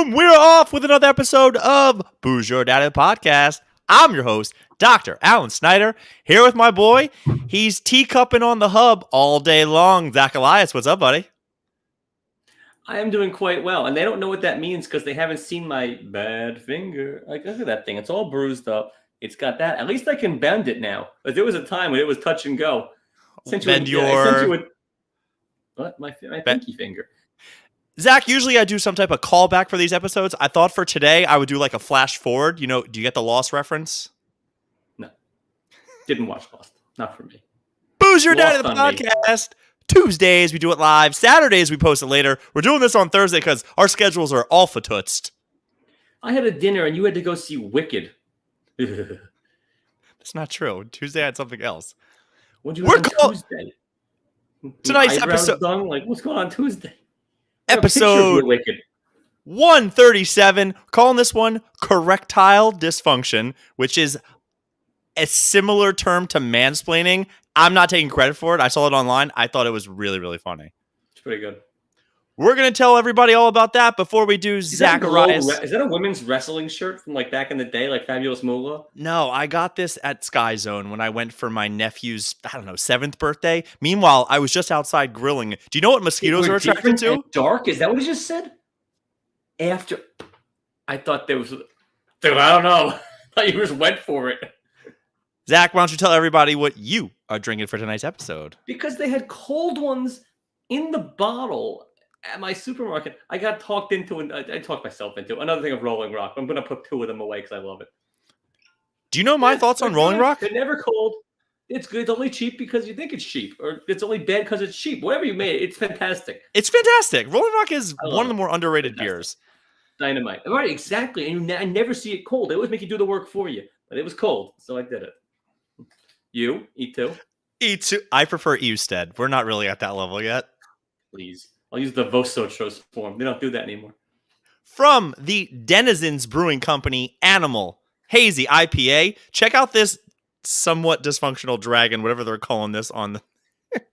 We're off with another episode of Booze Your Daddy Podcast. I'm your host, Dr. Alan Snyder, here with my boy. He's teacupping on the hub all day long. Zack, what's up, buddy? I am doing quite well, and they don't know what that means because they haven't seen my bad finger. Like, look at that thing. It's all bruised up. It's got that. At least I can bend it now. But there was a time when it was touch and go. Bend your... What? My pinky finger. Zack, usually I do some type of callback for these episodes. I thought for today I would do like a flash forward. You know, do you get the Lost reference? No. Didn't watch Lost. Not for me. Booze Your Daddy the Podcast. Tuesdays we do it live. Saturdays we post it later. We're doing this on Thursday because our schedules are alpha tootsed. I had a dinner and you had to go see Wicked. That's not true. Tuesday I had something else. What did you do on Tuesday? Tonight's episode. Done? Like, what's going on Tuesday? Episode 137. Calling this one Correctile Dysfunction, which is a similar term to mansplaining. I'm not taking credit for it. I saw it online. I thought it was really, really funny. It's pretty good. We're going to tell everybody all about that before we do Zacharias. Is that a women's wrestling shirt from like back in the day, like Fabulous Moolah? No, I got this at Sky Zone when I went for my nephew's, 7th birthday. Meanwhile, I was just outside grilling. Do you know what mosquitoes are attracted to? Dark? Is that what he just said? After. I thought there was. Dude, I don't know. I thought you just went for it. Zach, why don't you tell everybody what you are drinking for tonight's episode? Because they had cold ones in the bottle at my supermarket. I got talked into, and I talked myself into another thing of Rolling Rock. I'm going to put 2 of them away because I love it. Do you know my thoughts on Rolling Rock? They're never cold. It's good. It's only cheap because you think it's cheap, or it's only bad because it's cheap. Whatever you made, it's fantastic. It's fantastic. Rolling Rock is one of the more underrated beers. Dynamite. Right, exactly. And I never see it cold. They always make you do the work for you. But it was cold, so I did it. You? Eat too? Eat too. I prefer Eusted. We're not really at that level yet. Please. I'll use the Vosochos form. They don't do that anymore. From the Denizens Brewing Company Animal Hazy IPA, check out this somewhat dysfunctional dragon, whatever they're calling this on the...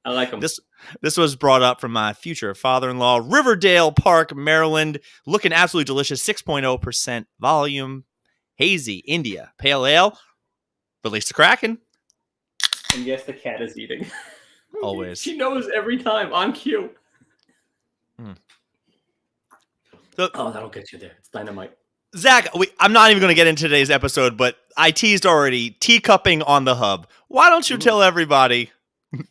I like them. This was brought up from my future father-in-law, Riverdale Park, Maryland. Looking absolutely delicious. 6.0% volume. Hazy India Pale Ale. Release the Kraken. And yes, the cat is eating. Always. She knows every time. On cue. So, that'll get you there. It's dynamite. Zach, I'm not even going to get into today's episode, but I teased already. Teacupping on the hub. Why don't you tell everybody...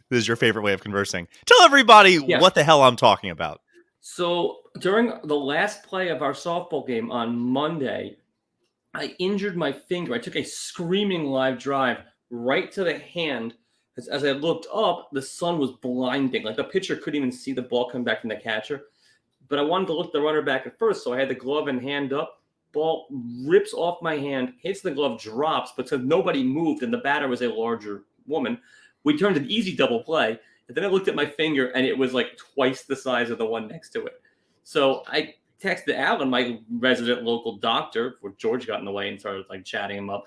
This is your favorite way of conversing. Tell everybody what the hell I'm talking about. So during the last play of our softball game on Monday, I injured my finger. I took a screaming live drive right to the hand. As I looked up, the sun was blinding. Like the pitcher couldn't even see the ball coming back from the catcher. But I wanted to look the runner back at first, so I had the glove and hand up. Ball rips off my hand, hits the glove, drops, but since nobody moved and the batter was a larger woman, we turned an easy double play. And then I looked at my finger, and it was like twice the size of the one next to it. So I texted Alan, my resident local doctor, where George got in the way and started like chatting him up.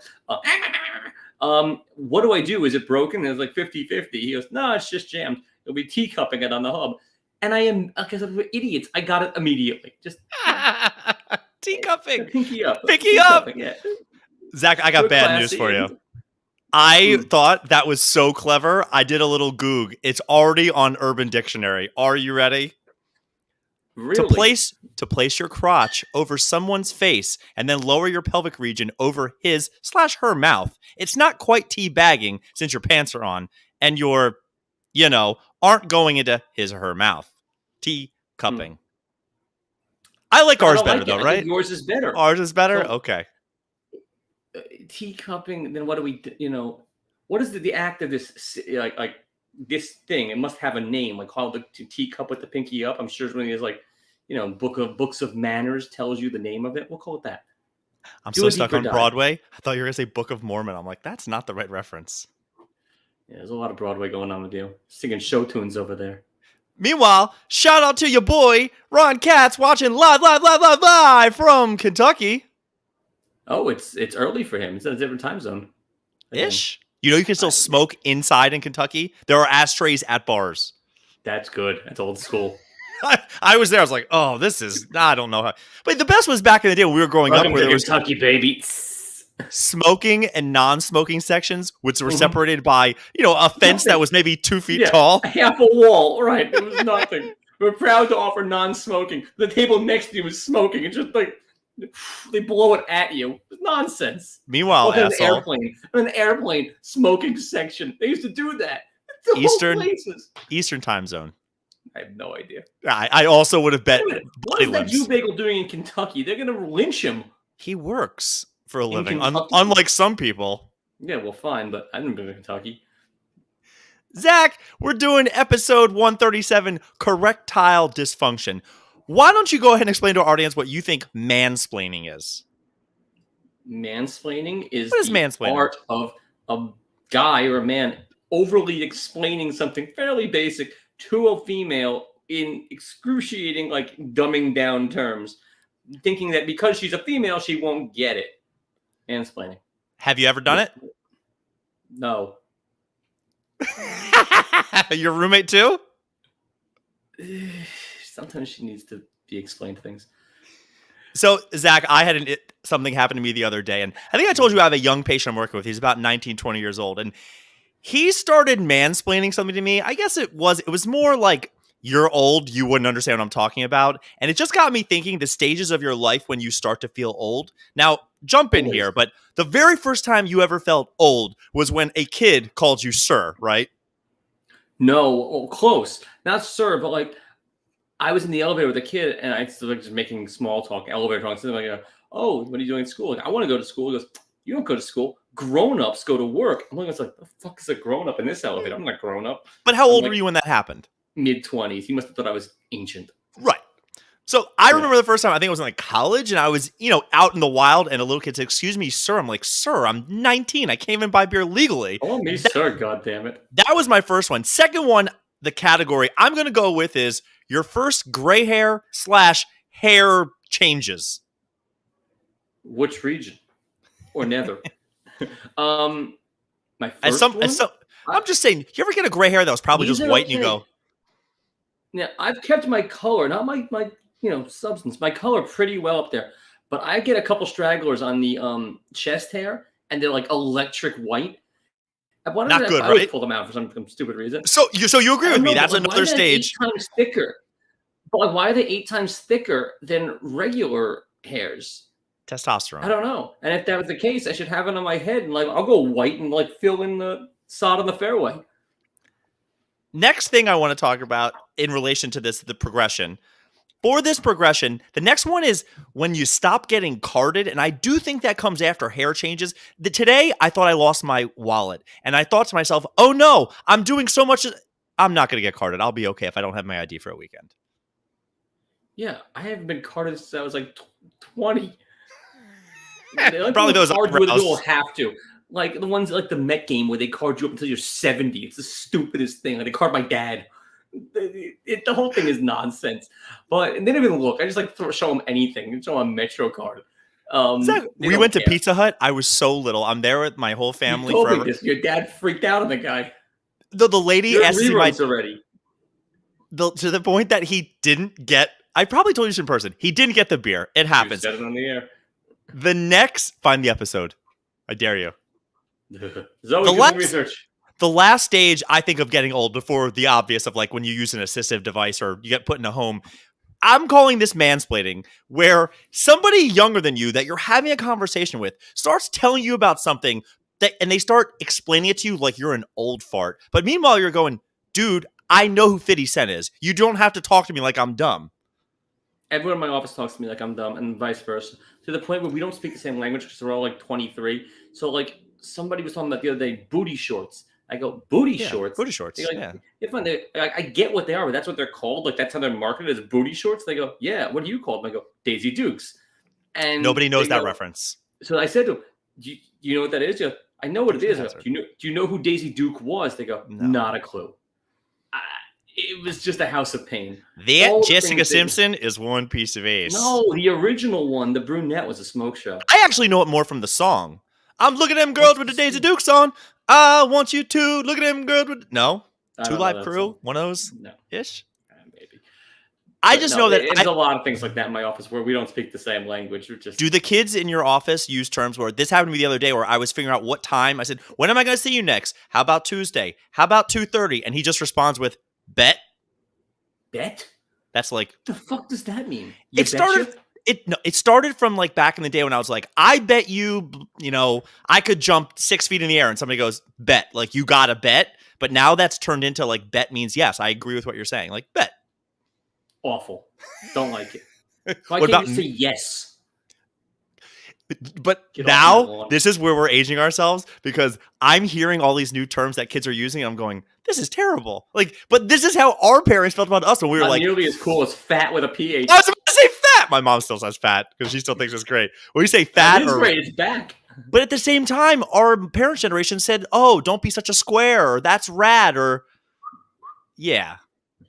What do I do? Is it broken? And it was like 50-50. He goes, no, it's just jammed. It'll be teacupping it on the hub. And I am, because we're idiots, I got it immediately. Just teacupping. Pinky up. Pinky up. Yeah. Zach, I got bad news for you. I thought that was so clever. I did a little goog. It's already on Urban Dictionary. Are you ready? Really? To place your crotch over someone's face and then lower your pelvic region over his/her mouth. It's not quite teabagging since your pants are on and you're, aren't going into his or her mouth. Teacupping. I like ours better though, right? Yours is better. Ours is better? So, okay. Teacupping, then what do we, what is the act of this, like this thing? It must have a name, like called the teacup with the pinky up. I'm sure it's one of these, like, books of manners tells you the name of it. We'll call it that. I'm so stuck on Broadway. I thought you were going to say Book of Mormon. I'm like, that's not the right reference. Yeah, there's a lot of Broadway going on with you. Singing show tunes over there. Meanwhile, shout out to your boy, Ron Katz, watching live from Kentucky. Oh, it's early for him. It's in a different time zone. Ish. You can still smoke inside in Kentucky. There are ashtrays at bars. That's good. That's old school. I was there. I was like, oh, this is, I don't know how. But the best was back in the day when we were growing up Welcome where to there was Kentucky, baby. smoking and non-smoking sections, which were separated by, a fence that Nothing. was maybe 2 feet Yeah, tall. half a wall. Right. It was nothing. We're proud to offer non-smoking. The table next to you is smoking. It's just like they blow it at you. It's nonsense. Meanwhile, Welcome to the asshole, airplane. In the airplane smoking section. They used to do that. The whole places. Eastern time zone. I have no idea. I also would have bet Wait a minute. What bloody is that limbs. Jew bagel doing in Kentucky? They're going to lynch him. He works for a living, Kentucky? unlike some people. Yeah, well, fine, but I didn't go to Kentucky. Zach, we're doing episode 137, Correctile Dysfunction. Why don't you go ahead and explain to our audience what you think mansplaining is? Mansplaining is What is the mansplaining? art of a guy or a man overly explaining something fairly basic to a female in excruciating, like, dumbing down terms, thinking that because she's a female, she won't get it. Mansplaining. Have you ever done it? No. Your roommate too? Sometimes she needs to be explained things. So, Zach, I had something happen to me the other day, and I think I told you I have a young patient I'm working with. He's about 19, 20 years old, and he started mansplaining something to me. I guess it was more like, you're old, you wouldn't understand what I'm talking about. And it just got me thinking the stages of your life when you start to feel old. Now, jump in here, but the very first time you ever felt old was when a kid called you sir, right? No, close. Not sir, but like I was in the elevator with a kid and I was like just making small talk, elevator talk. So like, oh, what are you doing at school? Like, I want to go to school. He goes, you don't go to school. Grown-ups go to work. I'm like, the fuck is a grown-up in this elevator? I'm not grown up. But how old were you when that happened? Mid-20s. He must have thought I was ancient. Right. So I remember the first time, I think it was in like college, and I was, out in the wild, and a little kid said, excuse me, sir. I'm like, sir, I'm 19. I can't even buy bear legally. Oh, me, sir, goddammit. That was my first one. Second one, the category I'm going to go with is your first gray hair / hair changes. Which region? Or nether? My first one? I'm just saying, you ever get a gray hair that was probably just white and you go... Now, I've kept my color, not my substance, my color pretty well up there. But I get a couple stragglers on the chest hair, and they're like electric white. I wonder Not if good, I would right? pull them out for some stupid reason. So you agree with me? That's another stage. Why are they 8 times thicker? But like, why are they 8 times thicker than regular hairs? Testosterone. I don't know. And if that was the case, I should have it on my head, and like I'll go white and like fill in the sod on the fairway. Next thing I want to talk about in relation to this, the progression. For this progression, the next one is when you stop getting carded, and I do think that comes after hair changes. Today, I thought I lost my wallet, and I thought to myself, oh no, I'm doing so much, I'm not going to get carded. I'll be okay if I don't have my ID for a weekend. Yeah, I haven't been carded since I was like 20. Probably those people have to. Like the ones like the Met game where they card you up until you're 70. It's the stupidest thing. Like they card my dad. The whole thing is nonsense. But and they didn't even look. I just like show them anything. Show them a Metro card. We went to Pizza Hut. I was so little. I'm there with my whole family. You told me this. Your dad freaked out on the guy. The lady asked me already. To the point that he didn't get. I probably told you this in person. He didn't get the beer. It happens. You said it on the air. The next, find the episode. I dare you. Zoe, research. The last stage I think of getting old before the obvious of like when you use an assistive device or you get put in a home. I'm calling this mansplaining, where somebody younger than you that you're having a conversation with starts telling you about something and they start explaining it to you like you're an old fart. But meanwhile, you're going, dude, I know who 50 Cent is. You don't have to talk to me like I'm dumb. Everyone in my office talks to me like I'm dumb and vice versa. To the point where we don't speak the same language because we're all like 23. So like somebody was talking about the other day, booty shorts. I go, booty shorts? Booty shorts, like, yeah. I get what they are, but that's what they're called. Like that's how they're marketed as booty shorts. They go, yeah, what do you call them? I go, Daisy Dukes. And nobody knows that reference. So I said to them, do you know what that is? I know what it is. Do you know who Daisy Duke was? They go, no. Not a clue. It was just a house of pain. That Jessica Simpson is one piece of ace. No, the original one, the brunette, was a smoke show. I actually know it more from the song. I'm looking at them girls with the Daisy Dukes on. I want you to look at them girls with... No? Two Live Crew? One of those? No. Ish? Maybe. I But just no, know that there's a lot of things like that in my office where we don't speak the same language. We're just do the kids in your office use terms where this happened to me the other day where I was figuring out what time? I said, when am I going to see you next? How about Tuesday? How about 2:30? And he just responds with, bet. bet. That's like, The fuck does that mean? You it started. betcha? It started from like back in the day when I was like, I bet you, I could jump 6 feet in the air, and somebody goes, bet, like you got to bet. But now that's turned into like bet means yes. I agree with what you're saying, like bet. Awful. Don't like it. Why What can't about you say yes? But Get off my now lawn. this is where we're aging ourselves because I'm hearing all these new terms that kids are using. And I'm going, this is terrible. Like, but this is how our parents felt about us when we were Not like, nearly as cool as fat with a PH. I was about to say fat. My mom still says fat because she still thinks it's great. When you say fat, That is great. It's back. but at the same time, our parents' generation said, "Oh, don't be such a square," or "That's rad," or yeah,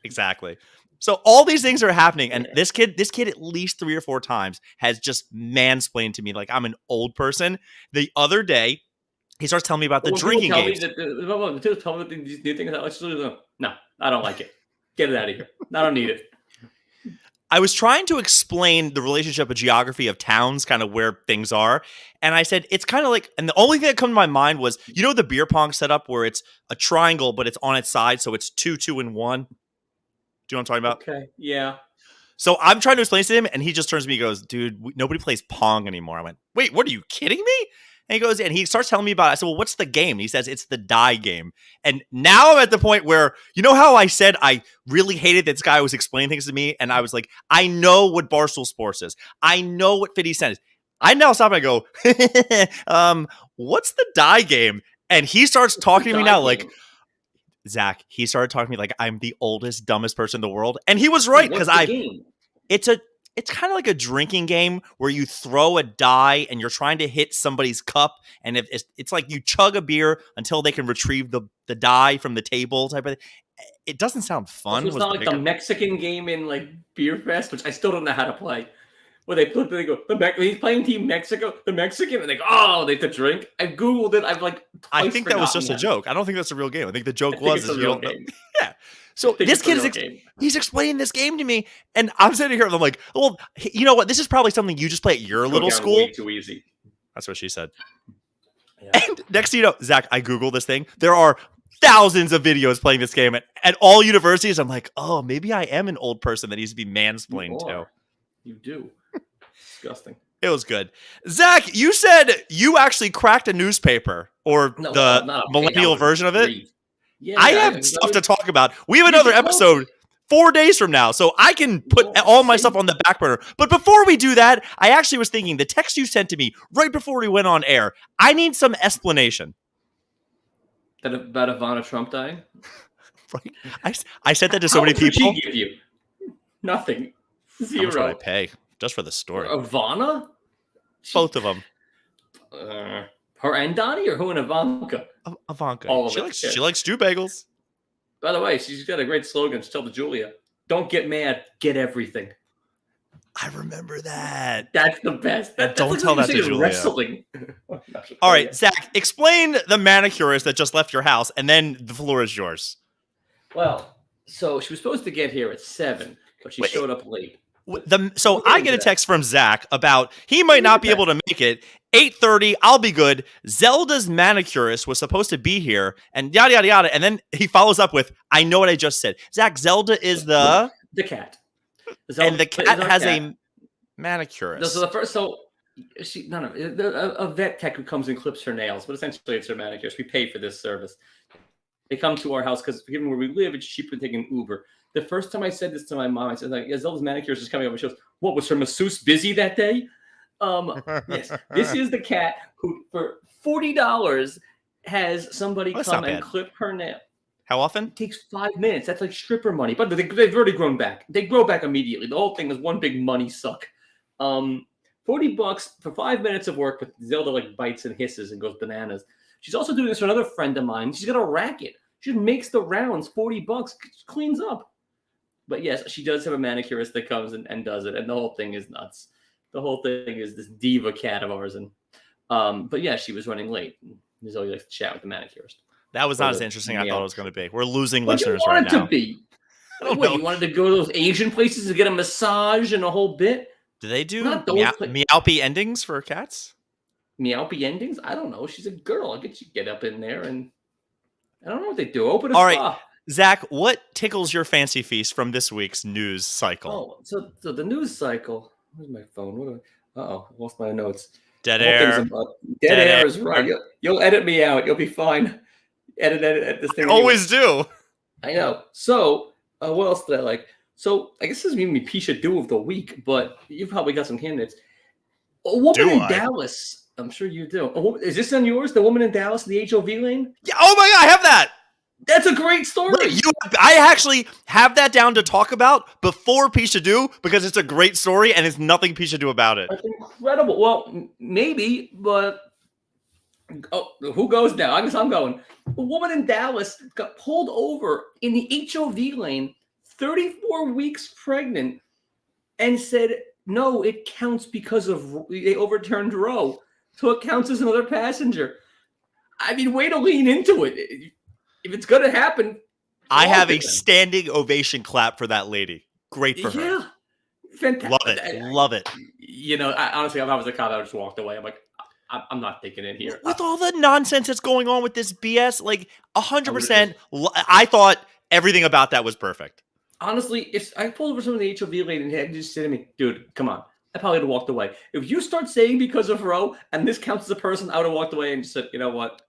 exactly. So all these things are happening, and this kid at least 3 or 4 times has just mansplained to me like I'm an old person. The other day, he starts telling me about the When people drinking tell games. me that, people tell me that these new things, I like to do. No, I don't like it. Get it out of here. I don't need it. I was trying to explain the relationship of geography of towns, kind of where things are. And I said, it's kind of like, and the only thing that came to my mind was, the beer pong setup where it's a triangle, but it's on its side. So it's 2, 2, and 1. Do you know what I'm talking about? Okay. Yeah. So I'm trying to explain to him, and he just turns to me and goes, dude, nobody plays Pong anymore. I went, wait, what are you kidding me? And he goes, and he starts telling me about it. I said, well, what's the game? And he says, it's the die game. And now I'm at the point where, you know how I said I really hated that this guy was explaining things to me? And I was like, I know what Barstool Sports is. I know what 50 Cent is. I now stop and I go, what's the die game? And he starts talking to me now like, Zach, he started talking to me like I'm the oldest, dumbest person in the world. And he was right because game? It's kind of like a drinking game where you throw a die and you're trying to hit somebody's cup. And if it's like you chug a beer until they can retrieve the die from the table type of thing. It doesn't sound fun. So it's not like the Mexican game in like Beer Fest, which I still don't know how to play. Where they go, he's playing Team Mexico, the Mexican, and they go, oh, they have to drink. I Googled it. I think that was just a joke. I don't think that's a real game. I think the joke was you don't know. Yeah. So this kid he's explaining this game to me, and I'm sitting here and I'm like, well, you know what? This is probably something you just play at your little school. Way too easy. That's what she said. Yeah. And next thing you know, Zach, I Googled this thing. There are thousands of videos playing this game at all universities. I'm like, oh, maybe I am an old person that needs to be mansplained to. You do. Disgusting. It was good. Zach, you said you actually cracked a newspaper or the millennial version of it. Yeah, I have stuff to talk about. We have another episode 4 days from now, so I can put all my stuff on the back burner. But before we do that, I actually was thinking the text you sent to me right before we went on air, I need some explanation. That about Ivana Trump dying? Right. I said that to so many people. What did she give you? Nothing. Zero. How much would I pay just for the story? Ivana? Both of them. Her and Donnie, or who and Ivanka? Ivanka. She likes stew bagels. By the way, she's got a great slogan. Tell to Julia, "Don't get mad, get everything." I remember that. That's the best. Don't tell that to Julia. Wrestling. All right, Zach, explain the manicurist that just left your house, and then the floor is yours. Well, so she was supposed to get here at 7, but she showed up late. So I get a text from Zach about he might not be able to make it. 8:30, I'll be good. Zelda's manicurist was supposed to be here, and yada yada yada. And then he follows up with, "I know what I just said." Zach, Zelda is the cat, and the cat has a manicurist. A vet tech who comes and clips her nails, but essentially it's her manicurist. We pay for this service. They come to our house because given where we live, it's cheaper than taking Uber. The first time I said this to my mom, I said, like, Zelda's manicurist is coming over. She goes, what, was her masseuse busy that day? Yes, this is the cat who, for $40, has somebody come and clip her nail. How often? It takes 5 minutes. That's like stripper money. But they've already grown back. They grow back immediately. The whole thing is one big money suck. $40 for 5 minutes of work, but Zelda like bites and hisses and goes bananas. She's also doing this for another friend of mine. She's got a racket. She makes the rounds, $40, cleans up. But yes, she does have a manicurist that comes and does it. And the whole thing is nuts. The whole thing is this diva cat of ours. And but yeah, she was running late. There's always like to chat with the manicurist. That was not as interesting as I thought it was going to be. We're losing listeners right now. To be. I don't What, know. you wanted to go to those Asian places to get a massage and a whole bit? Do they do Not those meowpy endings for cats? meowpy endings? I don't know. She's a girl. I get you get up in there and I don't know what they do. Open a All right, spa. Zach, what tickles your fancy feast from this week's news cycle? Oh, so the news cycle. Where's my phone? What do I? I lost my notes. Dead The whole thing's air. about dead air is right. You'll edit me out. You'll be fine. Edit this thing. Always do. I know. So, what else did I like? So, I guess this is maybe pishadoo of the week, but you've probably got some candidates. A woman in Dallas. I'm sure you do. Is this on yours? The woman in Dallas in the HOV lane? Yeah. Oh my God, I have that. That's a great story. Wait, I actually have that down to talk about before pishadoo because it's a great story and it's nothing pishadoo about it. That's incredible. Well, maybe, but who goes now? I guess I'm going. A woman in Dallas got pulled over in the HOV lane, 34 weeks pregnant, and said, no, it counts because of they overturned Roe. So it counts as another passenger. I mean, way to lean into it. If it's going to happen. I have a standing ovation clap for that lady. Great for her. Yeah. Fantastic. Love it. Love it. You know, honestly, if I was a cop, I would just walked away. I'm like, I'm not thinking it here. With all the nonsense that's going on with this BS, like 100%, I thought everything about that was perfect. Honestly, if I pulled over someone in the HOV lane and had just said to me, dude, come on. I probably would have walked away. If you start saying because of Roe and this counts as a person, I would have walked away and just said, you know what?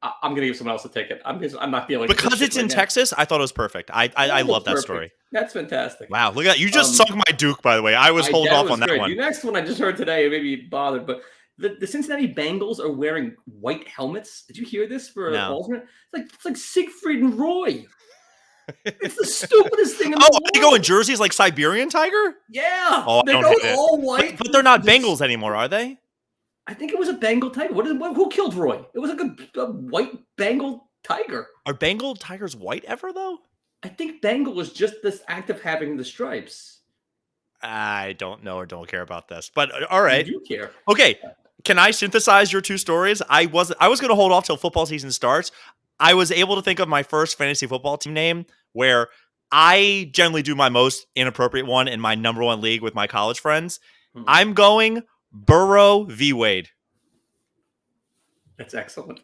I'm going to give someone else a ticket. I'm not dealing with because it's in Texas. I thought it was perfect. I love that story. That's fantastic. Wow, look at that. You just sunk my Duke, by the way. I was holding off on that one. The next one I just heard today made me bothered, but the Cincinnati Bengals are wearing white helmets. Did you hear this for an alternate? It's like Siegfried and Roy. It's the stupidest thing in the world. They go in jerseys like Siberian Tiger? Yeah. Oh, they go all white. But they're not Bengals anymore, are they? I think it was a Bengal tiger. Who killed Roy? It was like a white Bengal tiger. Are Bengal tigers white ever, though? I think Bengal was just this act of having the stripes. I don't know or don't care about this. But all right. You care. Okay. Can I synthesize your two stories? I was going to hold off till football season starts. I was able to think of my first fantasy football team name where I generally do my most inappropriate one in my number one league with my college friends. I'm going Burrow v. Wade. That's excellent.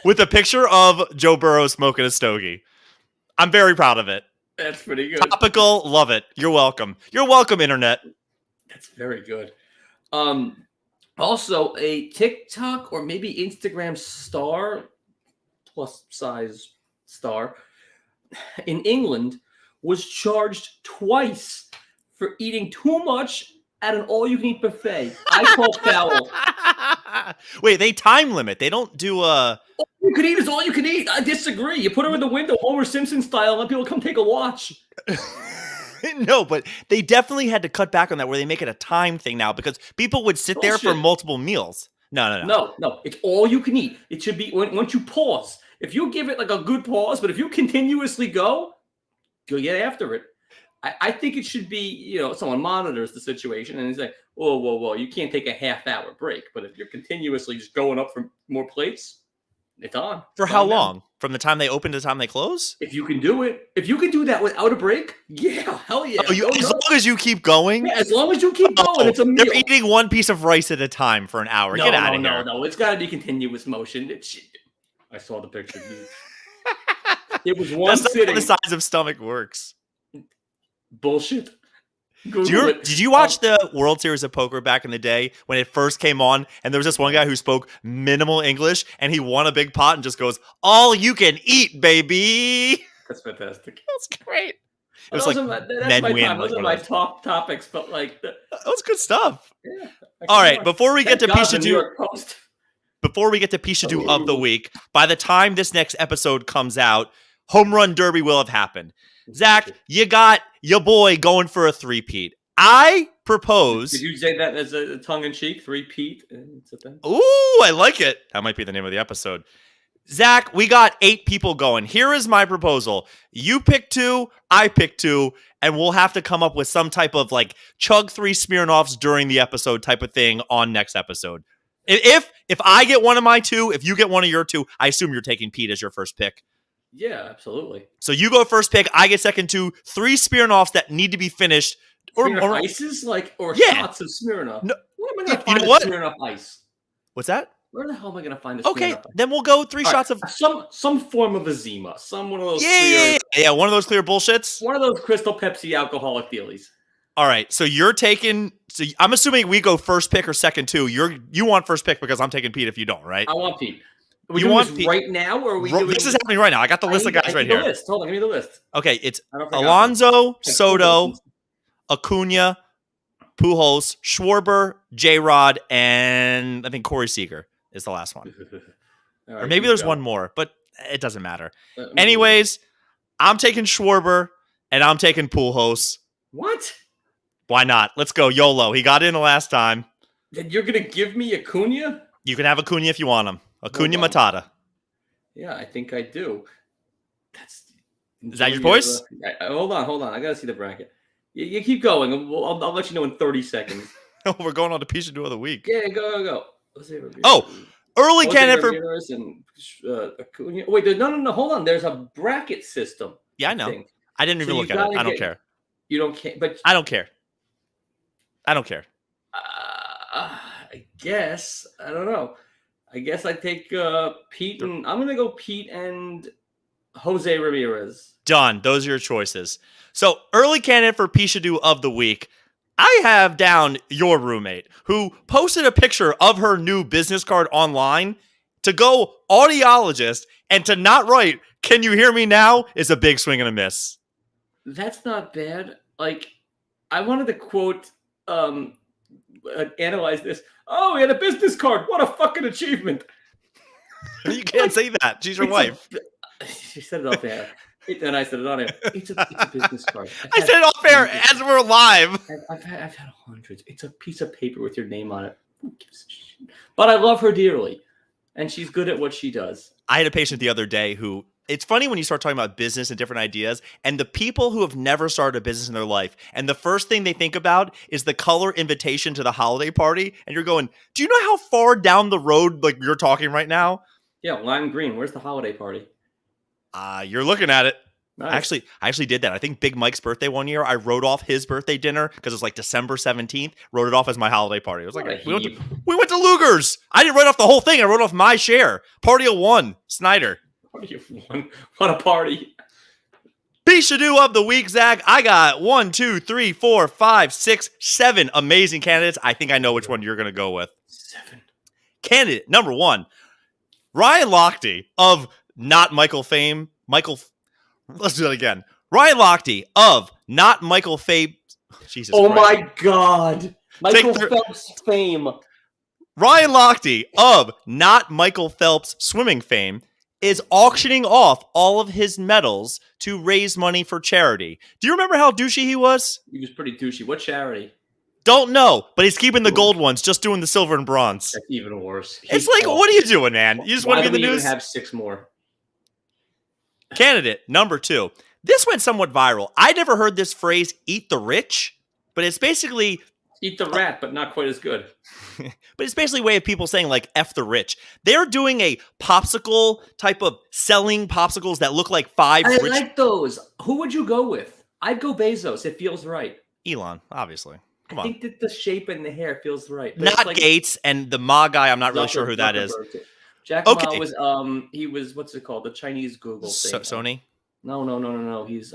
With a picture of Joe Burrow smoking a stogie. I'm very proud of it. That's pretty good. Topical, love it. You're welcome. You're welcome, internet. That's very good. Also, a TikTok or maybe Instagram star, plus size star, in England was charged twice for eating too much at an all-you-can-eat buffet. I call foul. Wait, they time limit. They don't do a... All you can eat is all you can eat. I disagree. You put her in the window, Homer Simpson style, and let people come take a watch. No, but they definitely had to cut back on that where they make it a time thing now because people would sit there for multiple meals. No. It's all you can eat. It should be once you pause. If you give it like a good pause, but if you continuously go, you'll get after it. I think it should be, someone monitors the situation and is like, whoa, you can't take a half-hour break. But if you're continuously just going up for more plates, it's on. For how long? From the time they open to the time they close? If you can do it. If you can do that without a break, yeah, hell yeah. As long as you keep going? Yeah, as long as you keep going, it's a meal. They're eating one piece of rice at a time for an hour. Get out of here. No. It's got to be continuous motion. I saw the picture. It was one sitting. That's not how the size of stomach works. Bullshit. Did you watch the World Series of Poker back in the day when it first came on and there was this one guy who spoke minimal English and he won a big pot and just goes, all you can eat, baby. That's fantastic. That's great. It was Those are my top topics, but that was good stuff. Yeah. All right, before we get to Pishadoo of the week, by the time this next episode comes out, Home Run Derby will have happened. Zach, you got your boy going for a three-peat. I propose... Did you say that as a tongue-in-cheek? Three-peat? Ooh, I like it. That might be the name of the episode. Zach, we got 8 people going. Here is my proposal. You pick 2, I pick 2, and we'll have to come up with some type of chug 3 Smirnoffs during the episode type of thing on next episode. If I get one of my 2, if you get one of your 2, I assume you're taking Pete as your first pick. Yeah, absolutely. So you go first pick. I get second two. 3 Smirnoffs that need to be finished. Smirnoff ices, or yeah. shots of Smirnoff. No, Where am I going to you find know the what? Smirnoff ice? What's that? Where the hell am I going to find the Okay, Smirnoff ice? then we'll go 3 All shots right, of some form of a Zima, one of those clear, yeah, one of those clear bullshits. one of those Crystal Pepsi alcoholic dealies. All right, so you're taking. So I'm assuming we go first pick or second two. You want first pick because I'm taking Pete if you don't, right? I want Pete. Are we You doing want this Pete right now, or are we doing? This is happening right now. I got the list of guys right here. The list. Hold on, give me the list. Okay, it's I don't think Alonso, Soto, Acuna, Pujols, Schwarber, J-Rod, and I think Corey Seager is the last one. Right, or maybe there's one more, but it doesn't matter. Uh, Anyways, I'm taking Schwarber and I'm taking Pujols. What? Why not? Let's go YOLO. He got in the last time. Then you're gonna give me Acuna? You can have Acuna if you want him. Acuna Matata. Yeah, I think I do. Is that your choice? Hold on. I gotta see the bracket. You keep going. I'll let you know in 30 seconds. We're going on to pishadoo of the week. Yeah, go. Let's see. Early candidate for. And, Acuna. Wait, no. Hold on. There's a bracket system. Yeah, I know. I didn't even look at it. I don't care. You don't care, but I don't care. I guess I don't know. I guess I take Pete, and I'm gonna go Pete and Jose Ramirez. Done. Those are your choices. So early candidate for pishadoo of the week. I have down your roommate who posted a picture of her new business card online to go audiologist and to not write, "Can you hear me now?" is a big swing and a miss. That's not bad. I wanted to quote, analyze this. Oh, he had a business card. What a fucking achievement. You can't say that. She's your wife. She said it off air. And I said it on air. It's a business card. I said it off air as we're live. I've had hundreds. It's a piece of paper with your name on it. Who gives a shit? But I love her dearly. And she's good at what she does. I had a patient the other day who, it's funny when you start talking about business and different ideas, and the people who have never started a business in their life, and the first thing they think about is the color invitation to the holiday party, and you're going, do you know how far down the road you're talking right now? Yeah, lime green. Where's the holiday party? You're looking at it. Nice. I actually did that. I think Big Mike's birthday one year, I wrote off his birthday dinner because it was December 17th, wrote it off as my holiday party. It was we went to Luger's. I didn't write off the whole thing. I wrote off my share. Party of one, Snyder. Party of one. What a party. Pishadoo of the week, Zach. I got 1, 2, 3, 4, 5, 6, 7 amazing candidates. I think I know which one you're going to go with. 7. Candidate number 1, Ryan Lochte of Not Michael fame. Let's do it again. Ryan Lochte of Not Michael fame. Jesus Christ. My God. Michael Phelps fame. Ryan Lochte of Not Michael Phelps swimming fame is auctioning off all of his medals to raise money for charity. Do you remember how douchey he was? He was pretty douchey. What charity? Don't know, but he's keeping the gold ones, just doing the silver and bronze. That's even worse. It's what are you doing, man? You just want to be in the news? Even have 6 more. Candidate number 2. This went somewhat viral. I never heard this phrase, eat the rich, but it's basically... Eat the rat, but not quite as good. But it's basically a way of people saying, F the rich. They're doing a popsicle type of selling popsicles that look like 5 I rich... like those. Who would you go with? I'd go Bezos. It feels right. Elon, obviously. Come on. I think that the shape and the hair feels right. Not Gates and the Ma guy. I'm not really sure who that is. Jack Ma was he was, what's it called? The Chinese Google thing. Sony? No. He's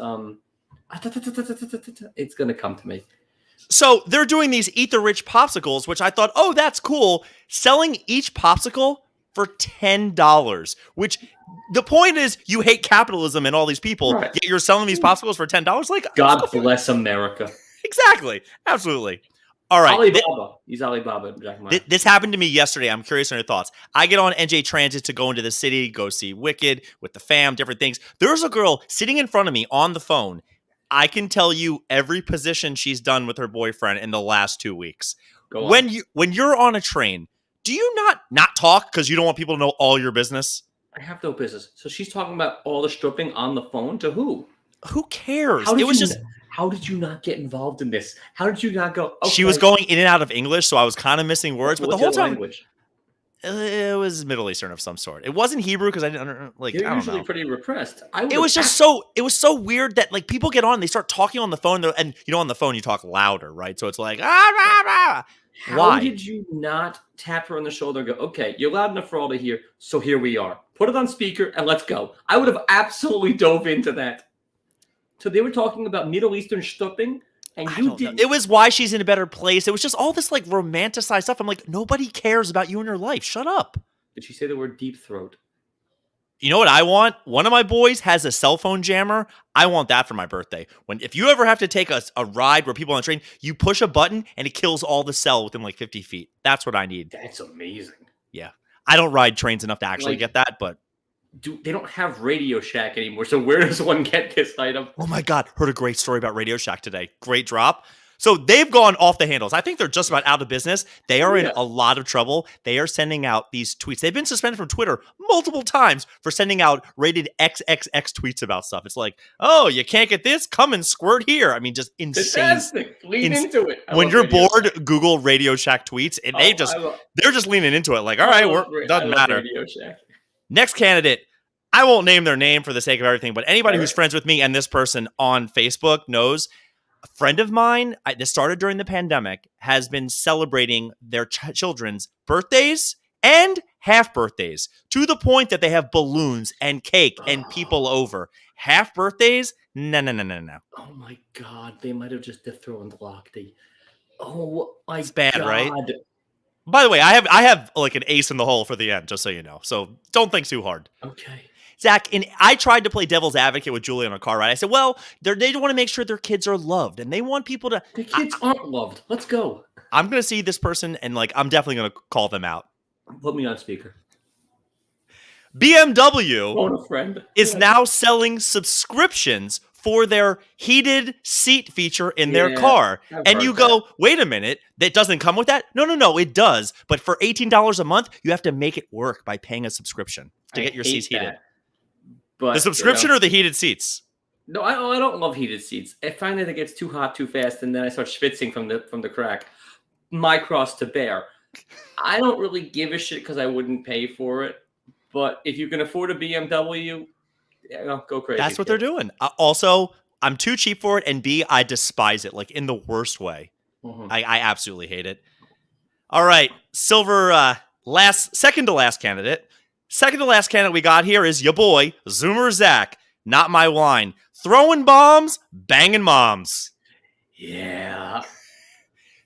it's gonna come to me. So they're doing these Eat the Rich popsicles, which I thought, oh, that's cool. Selling each popsicle for $10, which the point is you hate capitalism and all these people, right. Yet you're selling these popsicles for $10? God bless America. Exactly. Absolutely. All right. Alibaba. He's Alibaba. Jack Ma. This happened to me yesterday. I'm curious on your thoughts. I get on NJ Transit to go into the city, go see Wicked with the fam, different things. There's a girl sitting in front of me on the phone. I can tell you every position she's done with her boyfriend in the last 2 weeks. When you're on a train, do you not talk because you don't want people to know all your business? I have no business. So she's talking about all the stripping on the phone to who? Who cares? How did you not get involved in this? How did you not go? Okay. She was going in and out of English, so I was kind of missing words. But the whole time, language? It was Middle Eastern of some sort. It wasn't Hebrew because I didn't like. They're I don't usually know. pretty repressed. I would It was just so. It was so weird that like people get on, they start talking on the phone, and on the phone you talk louder, right? So it's like How Why? did you not tap her on the shoulder and go, okay, you're loud enough for all to hear, so here we are. Put it on speaker and let's go. I would have absolutely dove into that. So they were talking about Middle Eastern stupping, and I you don't know. didn't. It was why she's in a better place. It was just all this like romanticized stuff. I'm like, nobody cares about you and your life. Shut up. Did she say the word deep throat? You know what I want? One of my boys has a cell phone jammer. I want that for my birthday. If you ever have to take a ride where people on a train, you push a button and it kills all the cell within like 50 feet. That's what I need. That's amazing. Yeah. I don't ride trains enough to actually get that, but they don't have Radio Shack anymore. So where does one get this item? Oh my God. Heard a great story about Radio Shack today. Great drop. So they've gone off the handles. I think they're just about out of business. They are in a lot of trouble. They are sending out these tweets. They've been suspended from Twitter multiple times for sending out rated XXX tweets about stuff. It's like, oh, you can't get this? Come and squirt here. I mean, just insane. Lean into it. When you're bored, Google Radio Shack tweets, and they're just leaning into it. Like, all right, doesn't matter. Radio Shack. Next candidate. I won't name their name for the sake of everything, but anybody who's friends with me and this person on Facebook knows a friend of mine, this started during the pandemic, has been celebrating their children's birthdays and half birthdays to the point that they have balloons and cake and people over. Half birthdays? No. Oh my God. They might have just dethroned Lochte. Oh my God. It's bad, right? By the way, I have like an ace in the hole for the end, just so you know. So don't think too hard. Okay. Zach, I tried to play devil's advocate with Julie on a car ride. I said, well, they want to make sure their kids are loved, and they want people to... The kids aren't loved. Let's go. I'm going to see this person, and like I'm definitely going to call them out. Put me on speaker. BMW is now selling subscriptions for their heated seat feature in their car. And you go, wait a minute, that doesn't come with that? No, it does. But for $18 a month, you have to make it work by paying a subscription to get your seats heated. But, the subscription or the heated seats? No, I don't love heated seats. I find that it gets too hot too fast, and then I start schwitzing from the crack. My cross to bear. I don't really give a shit because I wouldn't pay for it. But if you can afford a BMW, go crazy. That's what they're doing. Also, I'm too cheap for it, and B, I despise it, like in the worst way. Mm-hmm. I absolutely hate it. All right, silver, second to last candidate. Second to last candidate we got here is your boy, Zoomer Zack. Not my wine. Throwing bombs, banging moms. Yeah.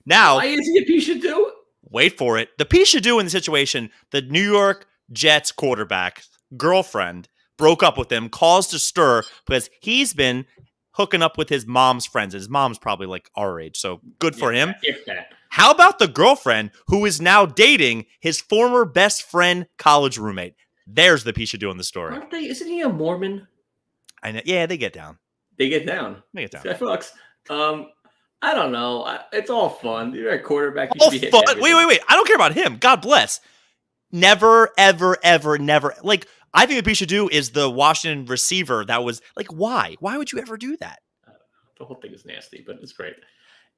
Now, why is he a pishadoo? Wait for it. The pishadoo in the situation, the New York Jets quarterback girlfriend broke up with him, caused a stir because he's been hooking up with his mom's friends. His mom's probably like our age, so good for him. If that. How about the girlfriend who is now dating his former best friend, college roommate? There's the pishadoo in the story. Aren't they? Isn't he a Mormon? I know. Yeah, they get down. They get down. That fucks. I don't know. It's all fun. You're a quarterback. You should be fun. Wait. I don't care about him. God bless. Never, ever, ever, never. Like, I think the pishadoo is the Washington receiver that was like, why? Why would you ever do that? The whole thing is nasty, but it's great.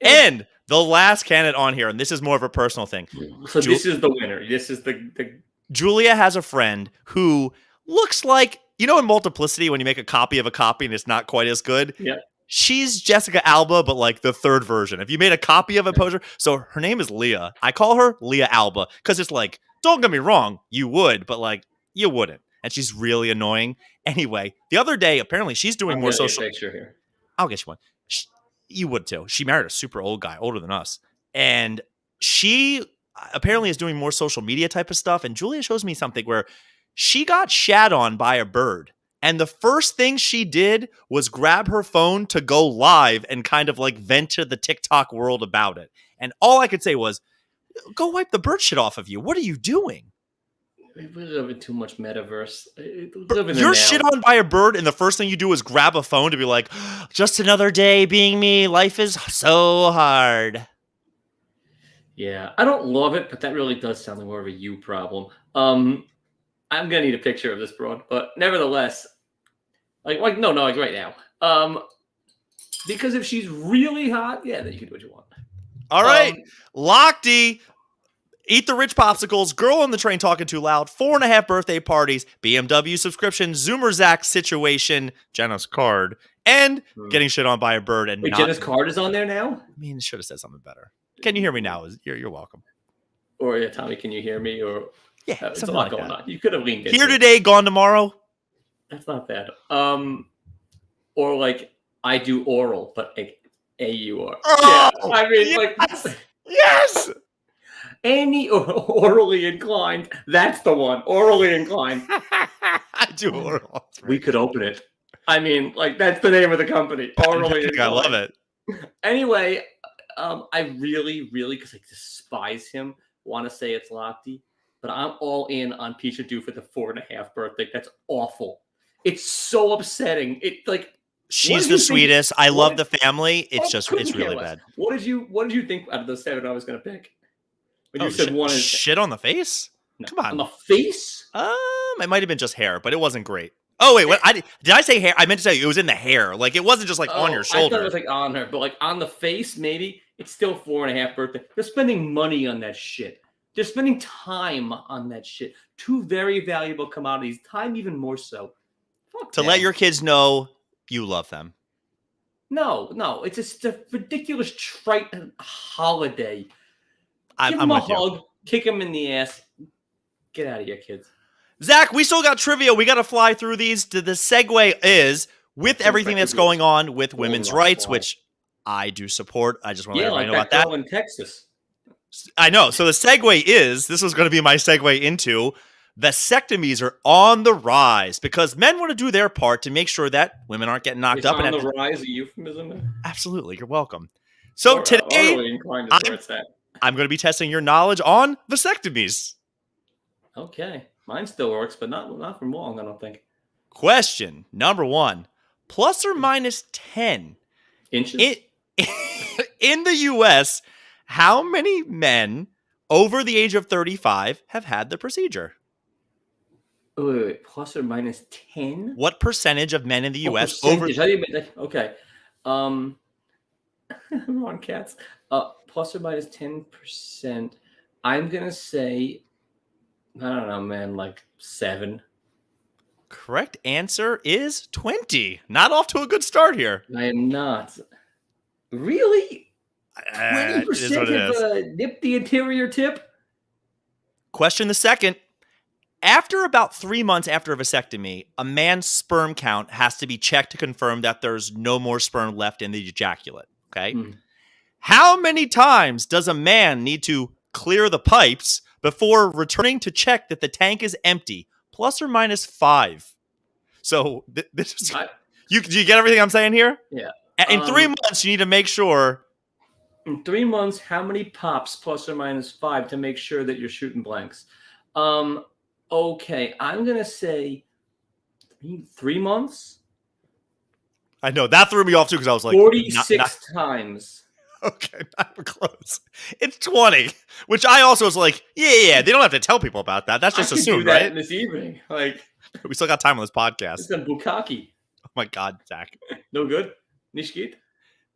And the last candidate on here, and this is more of a personal thing. So this is the winner. This is the Julia has a friend who looks like, you know in Multiplicity when you make a copy of a copy and it's not quite as good? Yeah. She's Jessica Alba, but like the third version. If you made a copy of a poser, so her name is Leah. I call her Leah Alba because it's like, don't get me wrong, you would, but like you wouldn't. And she's really annoying. Anyway, the other day, apparently she's doing more social. Here. I'll get you one. You would too. She married a super old guy, older than us. And she apparently is doing more social media type of stuff. And Julia shows me something where she got shat on by a bird. And the first thing she did was grab her phone to go live and kind of like vent to the TikTok world about it. And all I could say was, go wipe the bird shit off of you. What are you doing? We live in too much metaverse. You're shit on by a bird, and the first thing you do is grab a phone to be like, just another day being me. Life is so hard. Yeah, I don't love it, but that really does sound like more of a you problem. I'm gonna need a picture of this broad, but nevertheless, like right now. Because if she's really hot, yeah, then you can do what you want. All right, Lochte. Eat the rich popsicles, girl on the train talking too loud, 4.5 birthday parties, BMW subscription, Zoomer Zack situation, Jenna's card, and getting shit on by a bird and Wait, not. Jenna's card is on there now? I mean, it should have said something better. Can you hear me now? You're welcome. Or yeah, Tommy, can you hear me? Or it's a lot going on. You could have leaned in. Here today, gone tomorrow. That's not bad. Or like I do oral, but like AUR. Oh, yeah, I mean, yes! Yes. Any orally inclined. That's the one. Orally inclined. I do oral. We could open it. I mean, like that's the name of the company. Orally inclined. I love it. Anyway, I really, because I despise him, want to say it's Lofty, but I'm all in on pishadoo for the 4.5 birthday. That's awful. It's so upsetting. It like she's the sweetest. I love the family. It's really bad. What did you think out of the 7 I was going to pick? When you said one shit on the face? No, come on. On the face? It might have been just hair, but it wasn't great. Oh wait, what? Did I say hair? I meant to say it was in the hair. Like it wasn't just like on your shoulder. I thought it was like on her, but like on the face, maybe. It's still 4.5 birthday. They're spending money on that shit. They're spending time on that shit. 2 very valuable commodities. Time even more so. Fuck to let your kids know you love them. No. It's just a ridiculous trite holiday. Give I'm him a hug, kick him in the ass. Get out of here, kids. Zach, we still got trivia. We got to fly through these. The segue is with everything that's going on with women's rights, which I do support. I just want to let everybody know about that. In Texas. I know. So the segue is, this was going to be my segue into, vasectomies are on the rise because men want to do their part to make sure that women aren't getting knocked up. On the rise, a euphemism? Absolutely. You're welcome. So today, I'm going to be testing your knowledge on vasectomies. Okay. Mine still works, but not for long, I don't think. Question number 1. Plus or minus 10 inches? In the U.S., how many men over the age of 35 have had the procedure? Wait. Plus or minus 10? What percentage of men in the U.S. Okay. I'm on cats. Plus or minus 10%. I'm going to say, I don't know, man, like 7. Correct answer is 20. Not off to a good start here. I am not. Really? 20% have nipped the anterior tip? Question the second. After about 3 months after a vasectomy, a man's sperm count has to be checked to confirm that there's no more sperm left in the ejaculate. Okay? How many times does a man need to clear the pipes before returning to check that the tank is empty? Plus or minus 5. So this is, do you get everything I'm saying here? Yeah. In 3 months, you need to make sure. In 3 months, how many pops plus or minus 5 to make sure that you're shooting blanks? Okay, I'm gonna say 3 months. I know that threw me off too because I was like 46 times. Okay, not close. It's 20, which I also was like, yeah. They don't have to tell people about that. That's just assumed, do that right? This evening, like we still got time on this podcast. It's a bukkake. Oh my God, Zach. No good. Nishkit.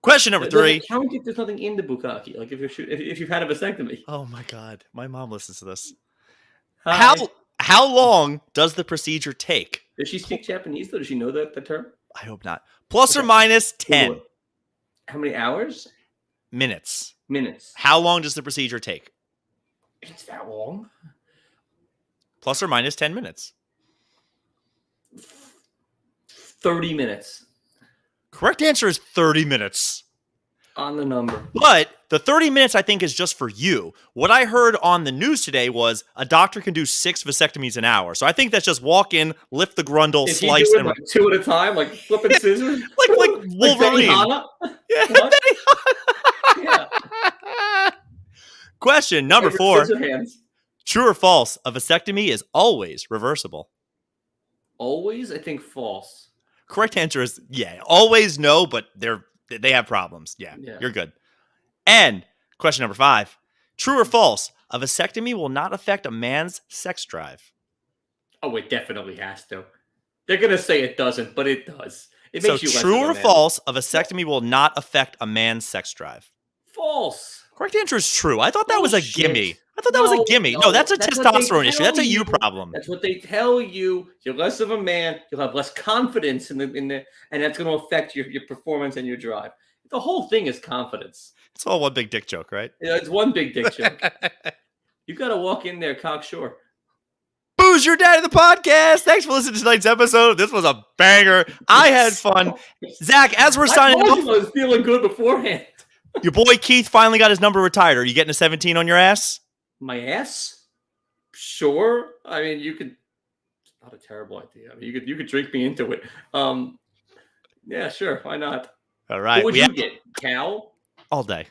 Question number 3. Count if there's nothing in the bukkake. Like if you've had a vasectomy. Oh my God, my mom listens to this. Hi. How long does the procedure take? Does she speak Japanese though? Does she know the term? I hope not. Plus or minus 10. How many hours? Minutes. How long does the procedure take? It's that long. Plus or minus 10 minutes. 30 minutes. Correct answer is 30 minutes. On the number. But the 30 minutes, I think, is just for you. What I heard on the news today was a doctor can do 6 vasectomies an hour. So I think that's just walk in, lift the grundle, slice them. Like 2 at a time, like flipping scissors? like Wolverine. Yeah. Yeah. Question number 4. True or false? A vasectomy is always reversible. Always? I think false. Correct answer is always no, but they have problems. Yeah, you're good. And question number 5. True or false? A vasectomy will not affect a man's sex drive. Oh, it definitely has to. They're going to say it doesn't, but it does. It makes you true or false? A vasectomy will not affect a man's sex drive. False. Correct answer is true. I thought that was a gimme. I I thought that was a gimme. No, that's a That's what they testosterone issue. tell That's a you you. problem. That's what they tell you. You're less of a man. You'll have less confidence in the, and that's going to affect your performance and your drive. The whole thing is confidence. It's all one big dick joke, right? It's one big dick joke. You got to walk in there cocksure. Booze your dad of the podcast. Thanks for listening to tonight's episode. This was a banger. I had fun. Zach, as we're signing I off, was feeling good beforehand. your boy Keith finally got his number retired. Are you getting a 17 on your ass? My ass? Sure. I mean, you could. Not a terrible idea. I mean, you could drink me into it. Yeah, sure. Why not? All right. What would you get? Cow? All day.